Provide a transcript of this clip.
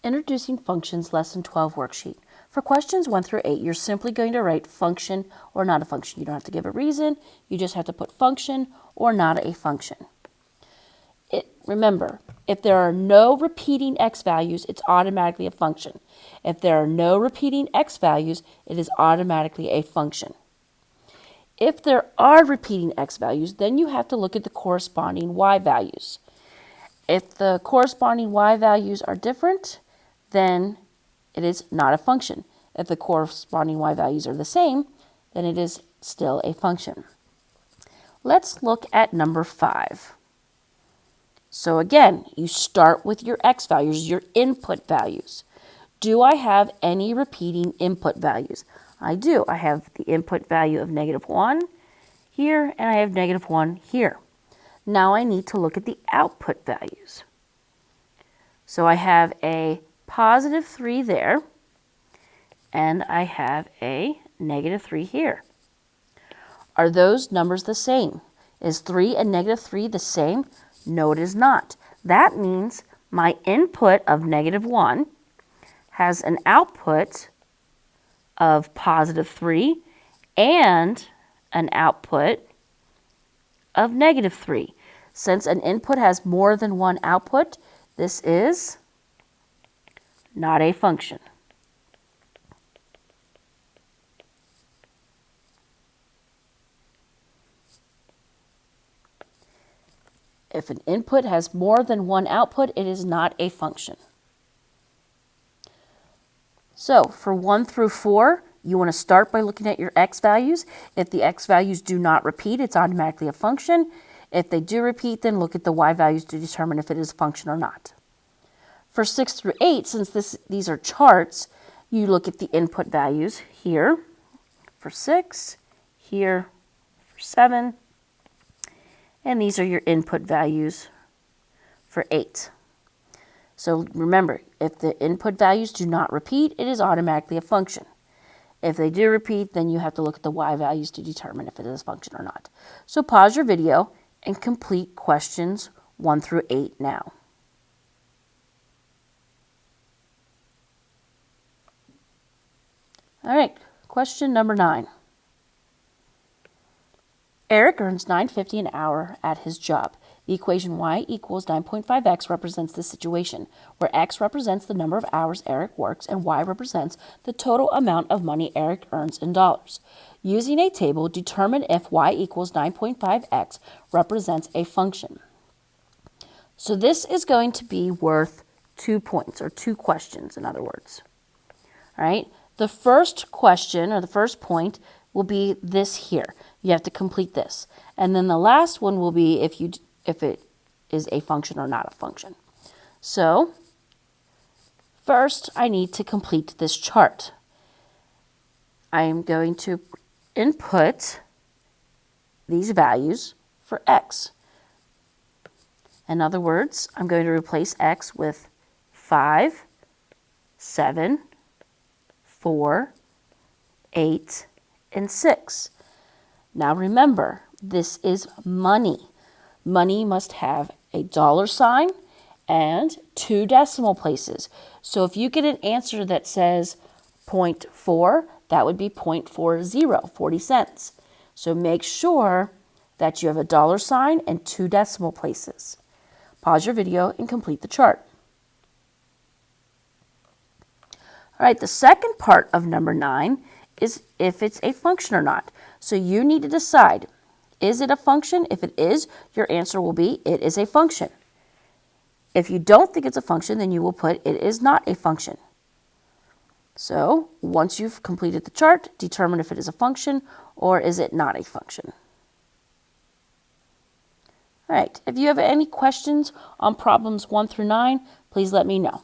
Introducing Functions Lesson 12 worksheet. For questions 1 through 8, you're simply going to write function or not a function. You don't have to give a reason. You just have to put function or not a function. Remember, if there are no repeating x values, it's automatically a function. If there are no repeating x values, it is automatically a function. If there are repeating x values, then you have to look at the corresponding y values. If the corresponding y values are different, then it is not a function. If the corresponding y values are the same, then it is still a function. Let's look at number 5. So again, you start with your x values, your input values. Do I have any repeating input values? I do. I have the input value of -1 here, and I have -1 here. Now I need to look at the output values. So I have a +3 there, and I have a -3 here. Are those numbers the same? Is 3 and -3 the same? No, it is not. That means my input of -1 has an output of +3 and an output of -3. Since an input has more than one output, this is not a function. If an input has more than one output, it is not a function. So for 1 through 4, you want to start by looking at your x values. If the x values do not repeat, it's automatically a function. If they do repeat, then look at the y values to determine if it is a function or not. For 6 through 8, since these are charts, you look at the input values here for 6, here for 7, and these are your input values for 8. So remember, if the input values do not repeat, it is automatically a function. If they do repeat, then you have to look at the y values to determine if it is a function or not. So pause your video and complete questions 1 through 8 now. All right, question number 9. Eric earns $9.50 an hour at his job. The equation y equals 9.5x represents this situation, where x represents the number of hours Eric works and y represents the total amount of money Eric earns in dollars. Using a table, determine if y equals 9.5x represents a function. So this is going to be worth 2 points, or 2 questions, in other words. All right, the first question, or the first point, will be this here. You have to complete this. And then the last one will be if it is a function or not a function. So first I need to complete this chart. I am going to input these values for x. In other words, I'm going to replace x with 5, 7, 4, 8, and 6. Now remember, this is money. Money must have a $sign and 2 decimal places. So if you get an answer that says 0.4, that would be 0.40, 40 cents. So make sure that you have a $sign and 2 decimal places. Pause your video and complete the chart. All right, the second part of number 9 is if it's a function or not. So you need to decide, is it a function? If it is, your answer will be it is a function. If you don't think it's a function, then you will put it is not a function. So once you've completed the chart, determine if it is a function or is it not a function. All right, if you have any questions on problems 1 through 9, please let me know.